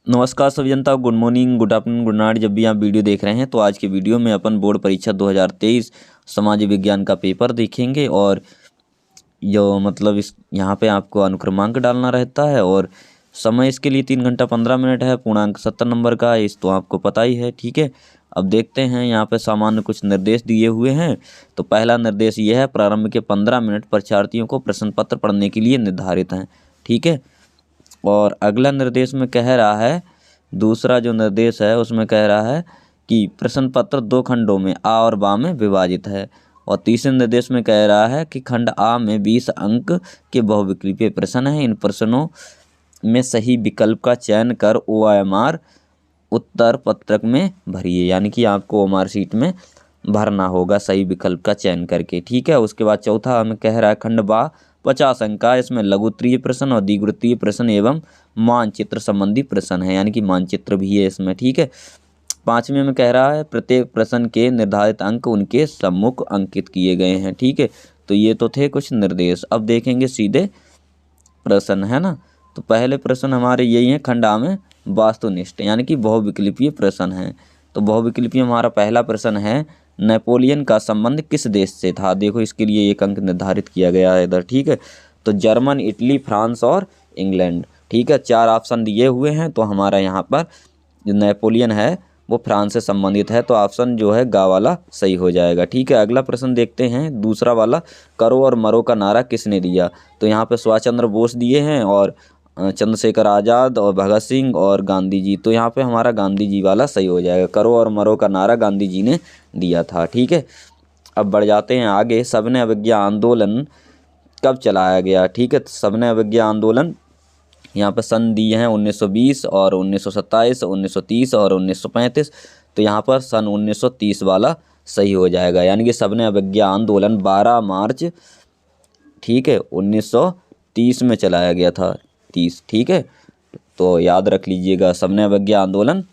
नमस्कार सभी जनता, good morning, good afternoon, good night. जब भी आप वीडियो देख रहे हैं तो आज के वीडियो में अपन बोर्ड परीक्षा 2023 समाज विज्ञान का पेपर देखेंगे। और जो मतलब इस यहाँ पे आपको अनुक्रमांक डालना रहता है और समय इसके लिए 3 घंटा 15 मिनट है। पूर्णांक 70 नंबर का है, इस तो आपको पता ही है। ठीक है, अब देखते हैं यहाँ पे सामान्य कुछ निर्देश दिए हुए हैं। तो पहला निर्देश ये है, प्रारंभ के 15 मिनट परीक्षार्थियों को प्रश्न पत्र पढ़ने के लिए निर्धारित हैं। ठीक है, और अगला निर्देश में कह रहा है, दूसरा जो निर्देश है उसमें कह रहा है कि प्रश्न पत्र 2 खंडों में आ और बा में विभाजित है। और तीसरे निर्देश में कह रहा है कि खंड आ में 20 अंक के बहुविकल्पीय प्रश्न हैं। इन प्रश्नों में सही विकल्प का चयन कर OMR उत्तर पत्रक में भरिए, यानी कि आपको OMR शीट में भरना होगा सही विकल्प का चयन करके। ठीक है, उसके बाद चौथा हमें कह रहा है खंड बा 50 अंक का, इसमें लघुत्तरीय प्रश्न और द्विगुत्तरीय प्रश्न एवं मानचित्र संबंधी प्रश्न है, यानी कि मानचित्र भी है इसमें। ठीक है, पाँचवें में कह रहा है प्रत्येक प्रश्न के निर्धारित अंक उनके सम्मुख अंकित किए गए हैं। ठीक है, तो ये तो थे कुछ निर्देश। अब देखेंगे सीधे प्रश्न, है ना। तो पहले प्रश्न हमारे यही हैं, खंड आ में वास्तुनिष्ठ यानी कि बहुविकल्पीय प्रश्न हैं। तो बहुविकल्पीय हमारा पहला प्रश्न है, नेपोलियन का संबंध किस देश से था। देखो इसके लिए 1 अंक निर्धारित किया गया है इधर। ठीक है, तो जर्मन, इटली, फ्रांस और इंग्लैंड। ठीक है, 4 ऑप्शन दिए हुए हैं। तो हमारा यहाँ पर जो नेपोलियन है वो फ्रांस से संबंधित है, तो ऑप्शन जो है गा वाला सही हो जाएगा। ठीक है, अगला प्रश्न देखते हैं, दूसरा वाला, करो और मरो का नारा किसने दिया। तो यहाँ पे सुभाष चंद्र बोस दिए हैं और चंद्रशेखर आज़ाद और भगत सिंह और गांधी जी। तो यहाँ पे हमारा गांधी जी वाला सही हो जाएगा, करो और मरो का नारा गांधी जी ने दिया था। ठीक है, अब बढ़ जाते हैं आगे, सबने अवज्ञा आंदोलन कब चलाया गया। ठीक है, तो सबने अवज्ञा आंदोलन यहाँ पर सन दिए हैं 1920 और 1927, 1930 और 1935। तो यहाँ पर सन 1930 वाला सही हो जाएगा, यानी कि सबने अवज्ञा आंदोलन 12 मार्च, ठीक है, 1930 में चलाया गया था, 30। ठीक है, तो याद रख लीजिएगा, सबने अवज्ञा आंदोलन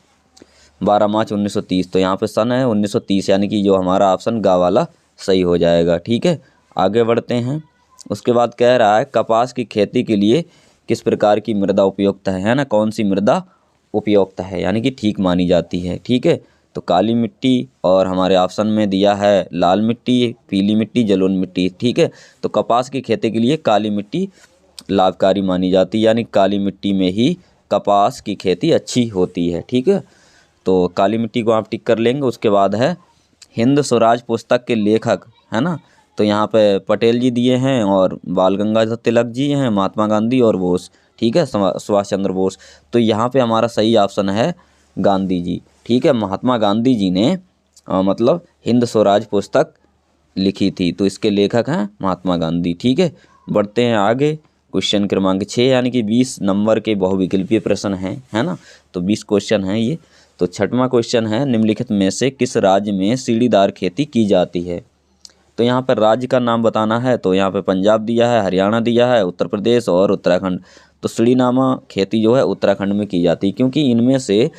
12 मार्च 1930। तो यहाँ पे सन है 1930, यानी कि जो हमारा ऑप्शन गा वाला सही हो जाएगा। ठीक है, आगे बढ़ते हैं। उसके बाद कह रहा है, कपास की खेती के लिए किस प्रकार की मृदा उपयुक्त है ना, कौन सी मृदा उपयुक्त है, यानी कि ठीक मानी जाती है। ठीक है, तो काली मिट्टी और हमारे ऑप्शन में दिया है लाल मिट्टी, पीली मिट्टी, जलोढ़ मिट्टी। ठीक है, तो कपास की खेती के लिए काली मिट्टी लाभकारी मानी जाती है, यानी काली मिट्टी में ही कपास की खेती अच्छी होती है। ठीक है, तो काली मिट्टी को आप टिक कर लेंगे। उसके बाद है, हिंद स्वराज पुस्तक के लेखक, है ना। तो यहाँ पे पटेल जी दिए हैं और बाल गंगाधर तिलक जी हैं, महात्मा गांधी और बोस। ठीक है, सुभाष चंद्र बोस। तो यहाँ पे हमारा सही ऑप्शन है गांधी जी। ठीक है, महात्मा गांधी जी ने मतलब हिंद स्वराज पुस्तक लिखी थी, तो इसके लेखक हैं महात्मा गांधी। ठीक है, बढ़ते हैं आगे, क्वेश्चन क्रमांक 6, यानी कि 20 नंबर के बहुविकल्पीय प्रश्न हैं, है ना। तो 20 क्वेश्चन हैं ये। तो छठवां क्वेश्चन है, निम्नलिखित में से किस राज्य में सीढ़ीदार खेती की जाती है। तो यहाँ पर राज्य का नाम बताना है। तो यहाँ पे पंजाब दिया है, हरियाणा दिया है, उत्तर प्रदेश और उत्तराखंड। तो सीढ़ीनामा खेती जो है उत्तराखंड में की जाती है, क्योंकि इनमें से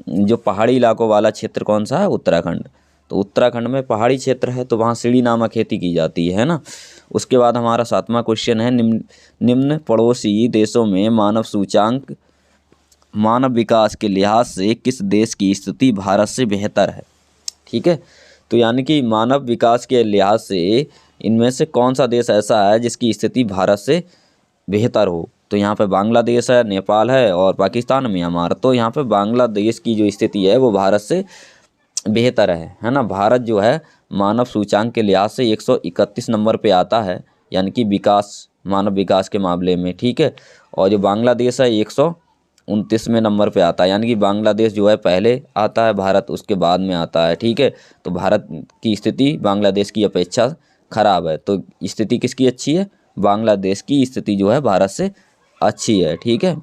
जो पहाड़ी इलाकों वाला क्षेत्र कौन सा है, उत्तराखंड। तो उत्तराखंड में पहाड़ी क्षेत्र है, तो वहाँ सीढ़ीनामा खेती की जाती है ना। उसके बाद हमारा 7वां क्वेश्चन है, निम्न पड़ोसी देशों में मानव सूचांक, मानव विकास के लिहाज से किस देश की स्थिति भारत से बेहतर है। ठीक है, तो यानी कि मानव विकास के लिहाज से इनमें से कौन सा देश ऐसा है जिसकी स्थिति भारत से बेहतर हो। तो यहाँ पे बांग्लादेश है, नेपाल है और पाकिस्तान, म्यांमार। तो यहाँ पे बांग्लादेश की जो स्थिति है वो भारत से बेहतर है ना। भारत जो है मानव सूचांक के लिहाज से 131 नंबर पे आता है, यानी कि विकास, मानव विकास के मामले में। ठीक है, और जो बांग्लादेश है 129वें नंबर पे आता है, यानी कि बांग्लादेश जो है पहले आता है, भारत उसके बाद में आता है। ठीक है, तो भारत की स्थिति बांग्लादेश की अपेक्षा खराब है। तो स्थिति किसकी अच्छी है, बांग्लादेश की स्थिति जो है भारत से अच्छी है। ठीक है,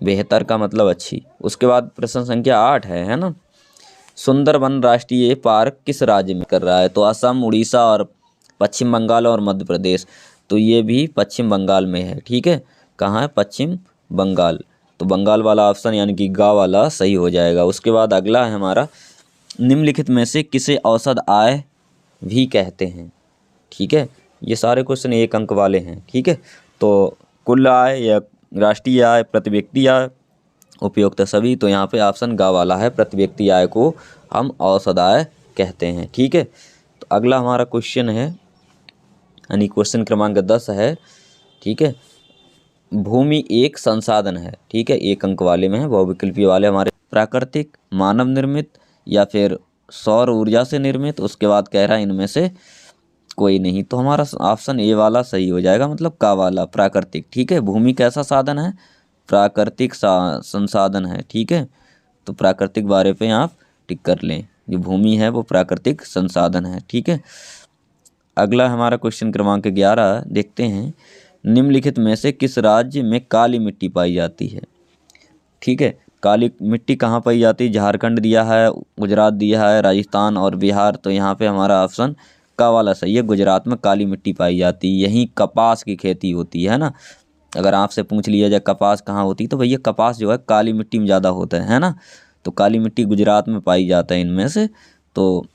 बेहतर का मतलब अच्छी। उसके बाद प्रश्न संख्या 8 है ना, सुंदरबन राष्ट्रीय पार्क किस राज्य में कर रहा है। तो असम, उड़ीसा और पश्चिम बंगाल और मध्य प्रदेश। तो ये भी पश्चिम बंगाल में है। ठीक है, कहाँ है, पश्चिम बंगाल। तो बंगाल वाला ऑप्शन यानी कि गा वाला सही हो जाएगा। उसके बाद अगला है हमारा, निम्नलिखित में से किसे औसत आय भी कहते हैं। ठीक है, ये सारे क्वेश्चन 1 अंक वाले हैं। ठीक है, तो कुल आय या राष्ट्रीय आय, प्रति व्यक्ति आय, उपयुक्त सभी, तो यहाँ पे ऑप्शन गा वाला है। प्रति व्यक्ति आय को हम औसत आय कहते हैं। ठीक है, तो अगला हमारा क्वेश्चन है, यानी क्वेश्चन क्रमांक 10 है। ठीक है, भूमि एक संसाधन है। ठीक है, 1 अंक वाले में है, बहुविकल्पीय वाले हमारे प्राकृतिक, मानव निर्मित या फिर सौर ऊर्जा से निर्मित। उसके बाद कह रहा है इनमें से कोई नहीं, तो हमारा ऑप्शन ए वाला सही हो जाएगा, मतलब का वाला, प्राकृतिक। ठीक है, भूमि कैसा साधन है? प्राकृतिक संसाधन है। ठीक है, तो प्राकृतिक बारे पे आप टिक कर लें, जो भूमि है वो प्राकृतिक संसाधन है। ठीक है, अगला हमारा क्वेश्चन क्रमांक 11 देखते हैं। निम्नलिखित में से किस राज्य में काली मिट्टी पाई जाती है? ठीक है, काली मिट्टी कहाँ पाई जाती है? झारखंड दिया है, गुजरात दिया है, राजस्थान और बिहार। तो यहाँ पे हमारा ऑप्शन का वाला सही है, गुजरात में काली मिट्टी पाई जाती है। यहीं कपास की खेती होती है ना। अगर आपसे पूछ लिया जाए कपास कहाँ होती है, तो भैया कपास जो है काली मिट्टी में ज़्यादा होता है ना। तो काली मिट्टी गुजरात में पाई जाता है इनमें से। तो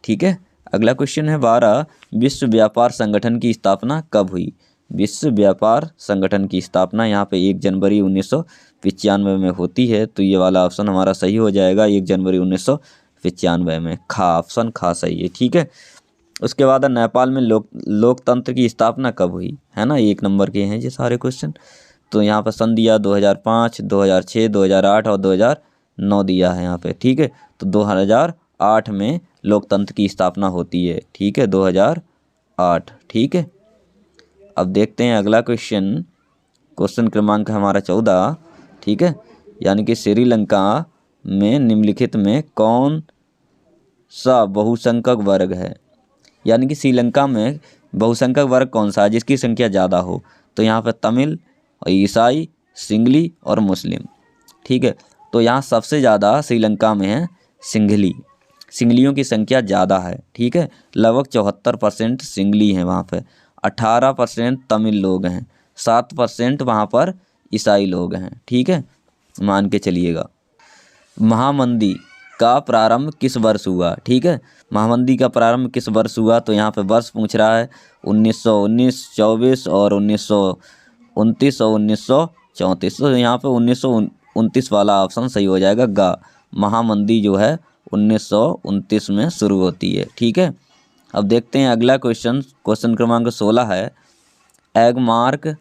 ठीक है, अगला क्वेश्चन है 12। विश्व व्यापार संगठन की स्थापना कब हुई? विश्व व्यापार संगठन की स्थापना यहाँ पे 1 जनवरी 1995 में होती है। तो ये वाला ऑप्शन हमारा सही हो जाएगा, 1 जनवरी 1995 में। खा, ऑप्शन खा सही है। ठीक है, उसके बाद नेपाल में लोकतंत्र की स्थापना कब हुई? है ना, 1 नंबर के हैं ये सारे क्वेश्चन। तो यहाँ पर सन दिया 2005, 2006, 2008 और 2009 दिया है यहाँ पे। ठीक है, तो 2008 में लोकतंत्र की स्थापना होती है। ठीक है, 2008। ठीक है, अब देखते हैं अगला क्वेश्चन, क्वेश्चन क्रमांक हमारा 14। ठीक है, यानी कि श्रीलंका में निम्नलिखित में कौन सा बहुसंख्यक वर्ग है? यानी कि श्रीलंका में बहुसंख्यक वर्ग कौन सा है जिसकी संख्या ज़्यादा हो? तो यहाँ पर तमिल, ईसाई, सिंगली और मुस्लिम। ठीक है, तो यहाँ सबसे ज़्यादा श्रीलंका में है सिंगली, सिंगलियों की संख्या ज़्यादा है। ठीक है, लगभग 74% सिंगली हैं वहाँ पे, 18% तमिल लोग हैं, 7% वहाँ पर ईसाई लोग हैं। ठीक है, मान के चलिएगा। महामंदी का प्रारंभ किस वर्ष हुआ? ठीक है, महामंदी का प्रारंभ किस वर्ष हुआ? तो यहाँ पे वर्ष पूछ रहा है 1919, 24 और 1929 और 1934। तो यहाँ पे 1929 वाला ऑप्शन सही हो जाएगा, गा। महामंदी जो है 1929 में शुरू होती है। ठीक है, अब देखते हैं अगला क्वेश्चन, क्वेश्चन क्रमांक 16 है। एगमार्क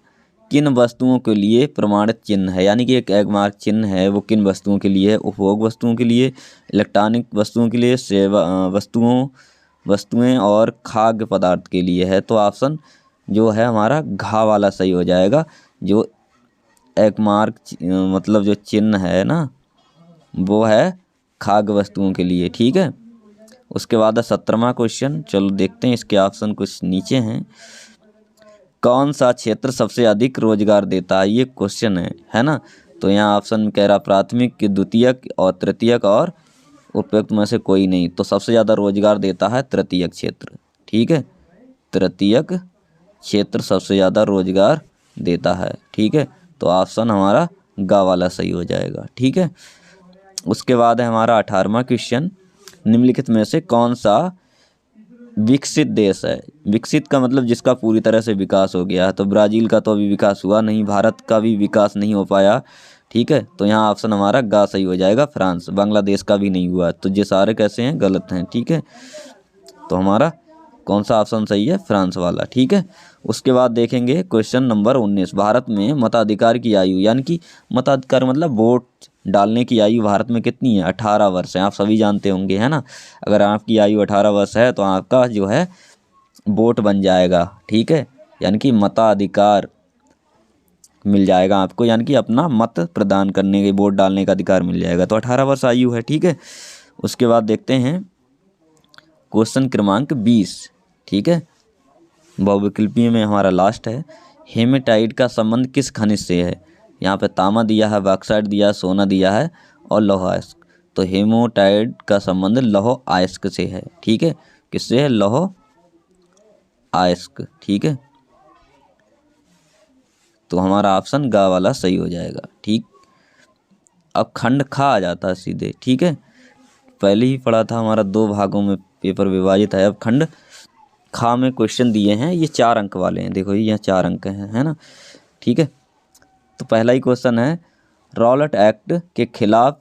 किन वस्तुओं के लिए प्रमाणित चिन्ह है? यानी कि एक एगमार्क चिन्ह है वो किन वस्तुओं के लिए है? उपभोग वस्तुओं के लिए, इलेक्ट्रॉनिक वस्तुओं के लिए, सेवा वस्तुएं और खाद्य पदार्थ के लिए है। तो ऑप्शन जो है हमारा घा वाला सही हो जाएगा, जो एगमार्क मतलब जो चिन्ह है ना वो है खाद्य वस्तुओं के लिए। ठीक है, उसके बाद 17वां क्वेश्चन, चलो देखते हैं, इसके ऑप्शन कुछ नीचे हैं। कौन सा क्षेत्र सबसे अधिक रोजगार देता है? ये क्वेश्चन है ना। तो यहाँ ऑप्शन कह रहा प्राथमिक, द्वितीयक और तृतीयक, और उपयुक्त में से कोई नहीं। तो सबसे ज़्यादा रोजगार देता है तृतीयक क्षेत्र। ठीक है, तृतीयक क्षेत्र सबसे ज़्यादा रोजगार देता है। ठीक है, तो ऑप्शन हमारा गा वाला सही हो जाएगा। ठीक है, उसके बाद है हमारा 18वां क्वेश्चन। निम्नलिखित में से कौन सा विकसित देश है? विकसित का मतलब जिसका पूरी तरह से विकास हो गया है। तो ब्राज़ील का तो अभी विकास हुआ नहीं, भारत का भी विकास नहीं हो पाया। ठीक है, तो यहाँ ऑप्शन हमारा गा सही हो जाएगा, फ्रांस। बांग्लादेश का भी नहीं हुआ। तो ये सारे कैसे हैं? गलत हैं। ठीक है, तो हमारा कौन सा ऑप्शन सही है? फ्रांस वाला। ठीक है, उसके बाद देखेंगे क्वेश्चन नंबर 19। भारत में मताधिकार की आयु, यानी कि मताधिकार मतलब वोट डालने की आयु भारत में कितनी है? 18 वर्ष है। आप सभी जानते होंगे, है ना। अगर आपकी आयु 18 वर्ष है तो आपका जो है वोट बन जाएगा। ठीक है, यानी कि मताधिकार मिल जाएगा आपको, यानी कि अपना मत प्रदान करने के, वोट डालने का अधिकार मिल जाएगा। तो 18 वर्ष आयु है। ठीक है, उसके बाद देखते हैं क्वेश्चन क्रमांक 20। ठीक है, बहुविकल्पीय में हमारा लास्ट है। हेमेटाइट का संबंध किस खनिज से है? यहाँ पे तांबा दिया है, बॉक्साइट दिया है, सोना दिया है और लौह अयस्क। तो हेमेटाइट का संबंध लौह अयस्क से है। ठीक है, किससे है? लौह अयस्क। ठीक है, तो हमारा ऑप्शन गा वाला सही हो जाएगा। ठीक, अब खंड खा आ जाता है सीधे। ठीक है, पहले ही पढ़ा था, हमारा 2 भागों में पेपर विभाजित है। अब खंड खा में क्वेश्चन दिए हैं, ये 4 अंक वाले हैं। देखो ये यहाँ 4 अंक हैं, है ना। ठीक है, तो पहला ही क्वेश्चन है, रॉलेट एक्ट के खिलाफ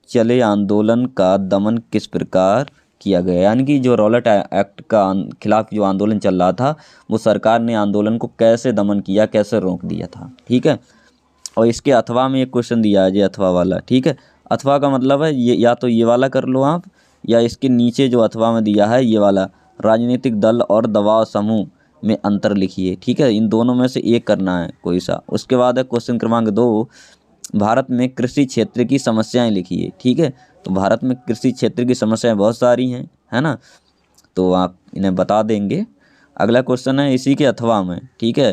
चले आंदोलन का दमन किस प्रकार किया गया। यानी कि जो रॉलेट एक्ट का खिलाफ जो आंदोलन चल रहा था वो सरकार ने आंदोलन को कैसे दमन किया, कैसे रोक दिया था। ठीक है, और इसके अथवा में एक क्वेश्चन दिया है, ये अथवा वाला। ठीक है, अथवा का मतलब है ये, या तो ये वाला कर लो आप, या इसके नीचे जो अथवा में दिया है ये वाला, राजनीतिक दल और दबाव समूह में अंतर लिखिए। ठीक है, इन दोनों में से एक करना है कोई सा। उसके बाद है क्वेश्चन क्रमांक 2, भारत में कृषि क्षेत्र की समस्याएं लिखिए। ठीक है, तो भारत में कृषि क्षेत्र की समस्याएं बहुत सारी हैं, है ना, तो आप इन्हें बता देंगे। अगला क्वेश्चन है इसी के अथवा में। ठीक है,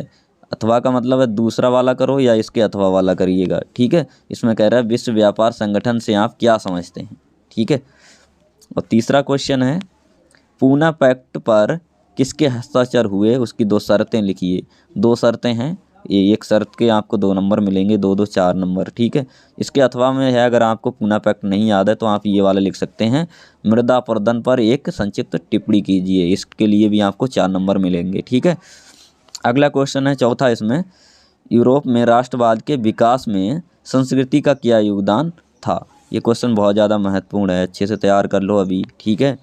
अथवा का मतलब है दूसरा वाला करो या इसके अथवा वाला करिएगा। ठीक है, इसमें कह रहा है विश्व व्यापार संगठन से आप क्या समझते हैं। ठीक है, और तीसरा क्वेश्चन है पूना पैक्ट पर किसके हस्ताक्षर हुए, उसकी 2 शर्तें लिखिए। 2 शर्तें हैं, ये एक शर्त के आपको 2 नंबर मिलेंगे, 2 2 4 नंबर। ठीक है, इसके अथवा में है, अगर आपको पूना पैक्ट नहीं याद है तो आप ये वाला लिख सकते हैं, मृदा अपरदन पर एक संक्षिप्त टिप्पणी कीजिए। इसके लिए भी आपको 4 नंबर मिलेंगे। ठीक है, अगला क्वेश्चन है चौथा, इसमें यूरोप में राष्ट्रवाद के विकास में संस्कृति का क्या योगदान था। ये क्वेश्चन बहुत ज़्यादा महत्वपूर्ण है, अच्छे से तैयार कर लो अभी। ठीक है,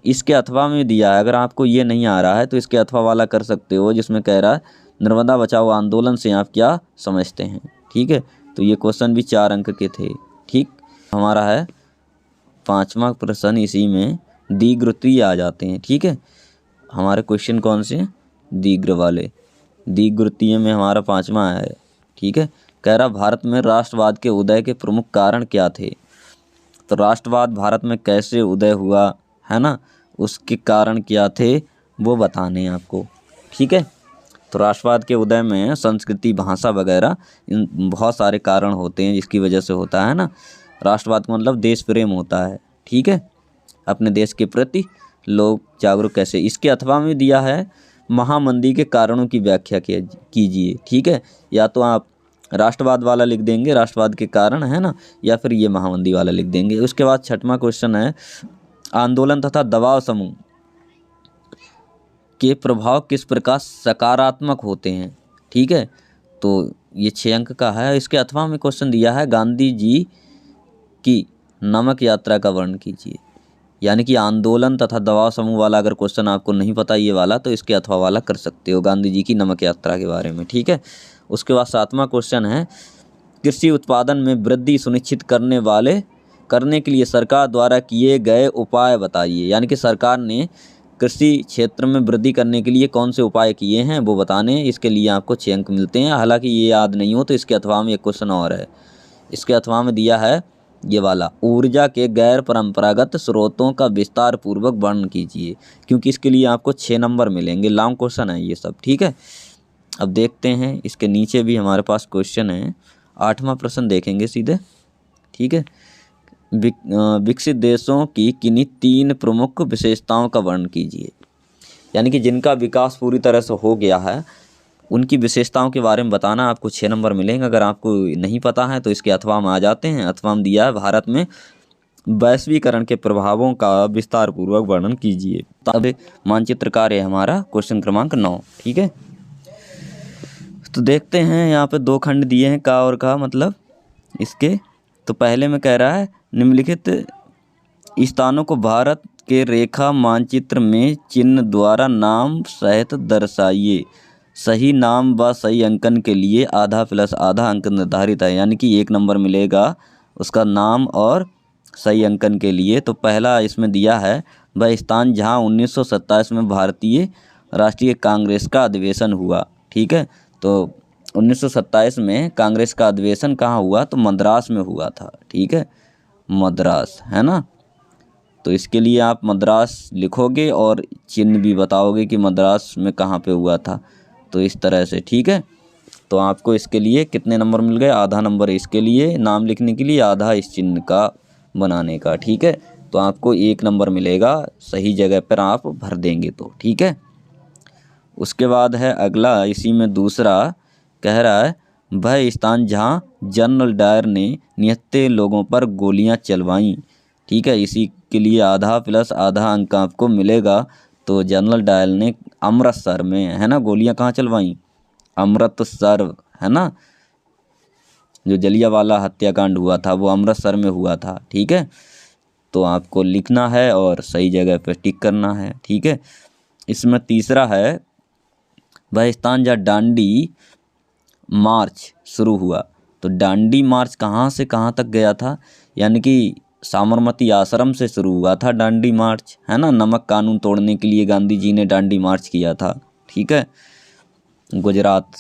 इसके अथवा में दिया है, अगर आपको ये नहीं आ रहा है तो इसके अथवा वाला कर सकते हो, जिसमें कह रहा है नर्मदा बचाओ आंदोलन से आप क्या समझते हैं। ठीक है, तो ये क्वेश्चन भी 4 अंक के थे। ठीक, हमारा है 5वां प्रश्न, इसी में दीर्घवृत्तीय आ जाते हैं। ठीक है, हमारे क्वेश्चन कौन से हैं, दीर्घ वाले। दीर्घवृत्तीय में हमारा 5वां है। ठीक है, कह रहा भारत में राष्ट्रवाद के उदय के प्रमुख कारण क्या थे। तो राष्ट्रवाद भारत में कैसे उदय हुआ, है ना, उसके कारण क्या थे वो बताने हैं आपको। ठीक है, तो राष्ट्रवाद के उदय में संस्कृति, भाषा वगैरह इन बहुत सारे कारण होते हैं जिसकी वजह से होता है ना। राष्ट्रवाद का मतलब देश प्रेम होता है। ठीक है, अपने देश के प्रति लोग जागरूक कैसे। इसके अथवा में दिया है महामंदी के कारणों की व्याख्या कीजिए। ठीक है, या तो आप राष्ट्रवाद वाला लिख देंगे, राष्ट्रवाद के कारण, है ना, या फिर ये महामंदी वाला लिख देंगे। उसके बाद 6वां क्वेश्चन है आंदोलन तथा दबाव समूह के प्रभाव किस प्रकार सकारात्मक होते हैं। ठीक है, तो ये 6 अंक का है। इसके अथवा में क्वेश्चन दिया है गांधी जी की नमक यात्रा का वर्णन कीजिए। यानी कि आंदोलन तथा दबाव समूह वाला अगर क्वेश्चन आपको नहीं पता ये वाला, तो इसके अथवा वाला कर सकते हो, गांधी जी की नमक यात्रा के बारे में। ठीक है, उसके बाद 7वां क्वेश्चन है कृषि उत्पादन में वृद्धि सुनिश्चित करने के लिए सरकार द्वारा किए गए उपाय बताइए। यानी कि सरकार ने कृषि क्षेत्र में वृद्धि करने के लिए कौन से उपाय किए हैं वो बताने। इसके लिए आपको 6 अंक मिलते हैं। हालांकि ये याद नहीं हो तो इसके अथवा में एक क्वेश्चन और है। इसके अथवा में दिया है ये वाला, ऊर्जा के गैर परंपरागत स्रोतों का विस्तार पूर्वक वर्णन कीजिए, क्योंकि इसके लिए आपको 6 नंबर मिलेंगे। लॉन्ग क्वेश्चन है ये सब। ठीक है, अब देखते हैं इसके नीचे भी हमारे पास क्वेश्चन है। 8वां प्रश्न देखेंगे सीधे। ठीक है, विकसित देशों की किन्हीं 3 प्रमुख विशेषताओं का वर्णन कीजिए। यानी कि जिनका विकास पूरी तरह से हो गया है उनकी विशेषताओं के बारे में बताना। आपको 6 नंबर मिलेंगे। अगर आपको नहीं पता है तो इसके अथवा में आ जाते हैं। अथवा में दिया है भारत में वैश्वीकरण के प्रभावों का विस्तार पूर्वक वर्णन कीजिए। तब मानचित्रकार है हमारा क्वेश्चन क्रमांक 9। ठीक है, तो देखते हैं यहाँ पे 2 खंड दिए हैं का और का मतलब इसके। तो पहले में कह रहा है निम्नलिखित स्थानों को भारत के रेखा मानचित्र में चिन्ह द्वारा नाम सहित दर्शाइए। सही नाम व सही अंकन के लिए आधा प्लस आधा अंक निर्धारित है। यानी कि 1 नंबर मिलेगा उसका नाम और सही अंकन के लिए। तो पहला इसमें दिया है वह स्थान जहां 1927 में भारतीय राष्ट्रीय कांग्रेस का अधिवेशन हुआ। ठीक है, तो 1927 में कांग्रेस का अधिवेशन कहाँ हुआ, तो मद्रास में हुआ था। ठीक है, मद्रास, है ना, तो इसके लिए आप मद्रास लिखोगे और चिन्ह भी बताओगे कि मद्रास में कहाँ पे हुआ था, तो इस तरह से। ठीक है, तो आपको इसके लिए कितने नंबर मिल गए, आधा नंबर इसके लिए नाम लिखने के लिए, आधा इस चिन्ह का बनाने का। ठीक है, तो आपको 1 नंबर मिलेगा सही जगह पर आप भर देंगे तो। ठीक है, उसके बाद है अगला, इसी में दूसरा कह रहा है वह स्थान जहाँ जनरल डायर ने निहत्थे लोगों पर गोलियां चलवाईं। ठीक है, इसी के लिए आधा प्लस आधा अंक आपको मिलेगा। तो जनरल डायर ने अमृतसर में, है ना, गोलियां कहाँ चलवाईं, अमृतसर, है ना, जो जलियांवाला हत्याकांड हुआ था वो अमृतसर में हुआ था। ठीक है, तो आपको लिखना है और सही जगह पे टिक करना है। ठीक है, इसमें तीसरा है वह स्थान जहाँ दांडी मार्च शुरू हुआ। तो दांडी मार्च कहाँ से कहाँ तक गया था, यानी कि साबरमती आश्रम से शुरू हुआ था दांडी मार्च, है ना। नमक कानून तोड़ने के लिए गांधी जी ने दांडी मार्च किया था। ठीक है, गुजरात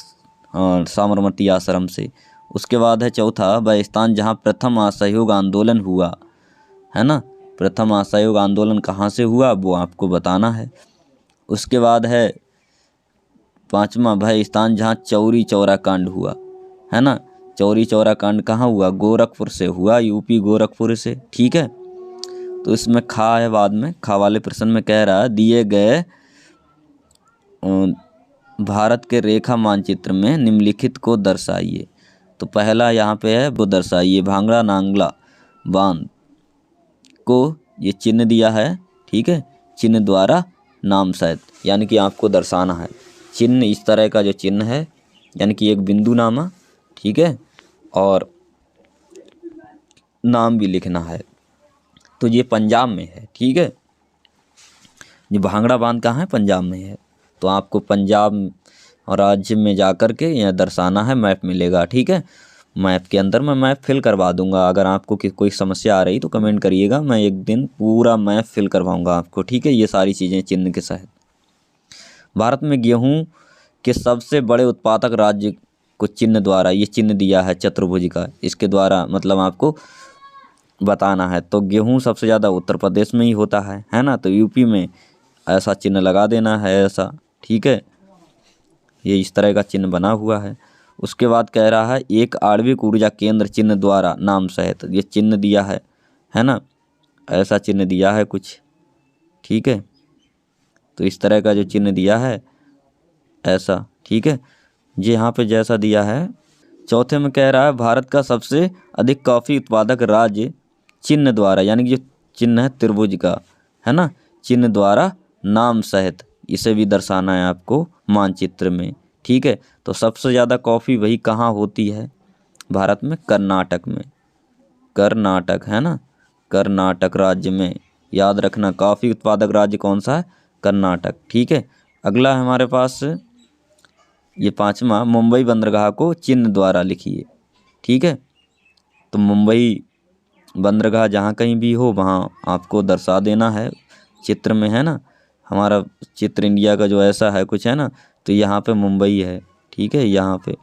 साबरमती आश्रम से। उसके बाद है चौथा वह स्थान जहाँ प्रथम असहयोग आंदोलन हुआ, है ना। प्रथम असहयोग आंदोलन कहाँ से हुआ वो आपको बताना है। उसके बाद है पांचवा वह स्थान जहाँ चौरी चौरा कांड हुआ, है ना। चौरी चौरा कांड कहाँ हुआ, गोरखपुर से हुआ, यूपी गोरखपुर से। ठीक है, तो इसमें खा है बाद में, खा वाले प्रश्न में कह रहा है दिए गए भारत के रेखा मानचित्र में निम्नलिखित को दर्शाइए। तो पहला यहाँ पे है वो दर्शाइए भांगड़ा नांगला बांध को ये चिन्ह दिया है। ठीक है, चिन्ह द्वारा नाम सहित, यानी कि आपको दर्शाना है चिन्ह, इस तरह का जो चिन्ह है, यानी कि एक बिंदु नामा। ठीक है, और नाम भी लिखना है। तो ये पंजाब में है। ठीक है, ये भांगड़ा बांध कहाँ है, पंजाब में है। तो आपको पंजाब और राज्य में जा कर के यह दर्शाना है, मैप मिलेगा। ठीक है, मैप के अंदर मैं मैप फिल करवा दूंगा। अगर आपको कोई समस्या आ रही तो कमेंट करिएगा, मैं एक दिन पूरा मैप फिल करवाऊंगा आपको। ठीक है, ये सारी चीज़ें चिन्ह के सहित। भारत में गेहूं के सबसे बड़े उत्पादक राज्य को चिन्ह द्वारा, ये चिन्ह दिया है चतुर्भुज का, इसके द्वारा मतलब आपको बताना है। तो गेहूं सबसे ज़्यादा उत्तर प्रदेश में ही होता है ना। तो यूपी में ऐसा चिन्ह लगा देना है, ऐसा। ठीक है, ये इस तरह का चिन्ह बना हुआ है। उसके बाद कह रहा है एक आणविक ऊर्जा केंद्र चिन्ह द्वारा नाम सहित, ये चिन्ह दिया है ना, ऐसा चिन्ह दिया है कुछ। ठीक है, तो इस तरह का जो चिन्ह दिया है ऐसा। ठीक है, ये यहाँ पे जैसा दिया है। चौथे में कह रहा है भारत का सबसे अधिक कॉफ़ी उत्पादक राज्य चिन्ह द्वारा, यानी कि जो चिन्ह है त्रिभुज का, है ना, चिन्ह द्वारा नाम सहित, इसे भी दर्शाना है आपको मानचित्र में। ठीक है, तो सबसे ज़्यादा कॉफ़ी वही कहाँ होती है भारत में, कर्नाटक में। कर्नाटक, है ना, कर्नाटक राज्य में। याद रखना कॉफ़ी उत्पादक राज्य कौन सा है, कर्नाटक। ठीक है, अगला है हमारे पास ये पांचवा, मुंबई बंदरगाह को चिन्ह द्वारा लिखिए। ठीक है, तो मुंबई बंदरगाह जहाँ कहीं भी हो वहाँ आपको दर्शा देना है चित्र में, है ना। हमारा चित्र इंडिया का जो ऐसा है कुछ, है ना, तो यहाँ पे मुंबई है। ठीक है, यहाँ पे,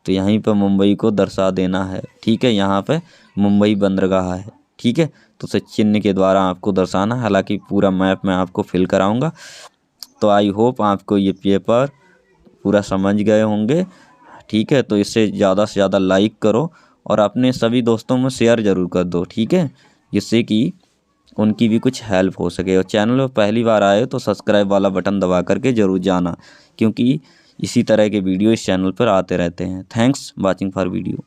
तो यहीं पे मुंबई को दर्शा देना है। ठीक है, यहाँ पे मुंबई बंदरगाह है। ठीक है, तो उसे चिन्ह के द्वारा आपको दर्शाना, हालांकि पूरा मैप मैं आपको फिल कराऊंगा। तो आई होप आपको ये पेपर पूरा समझ गए होंगे। ठीक है, तो इसे ज़्यादा से ज़्यादा लाइक करो और अपने सभी दोस्तों में शेयर ज़रूर कर दो। ठीक है, जिससे कि उनकी भी कुछ हेल्प हो सके। और चैनल पर पहली बार आए तो सब्सक्राइब वाला बटन दबा करके ज़रूर जाना, क्योंकि इसी तरह के वीडियो इस चैनल पर आते रहते हैं। Thanks watching for video.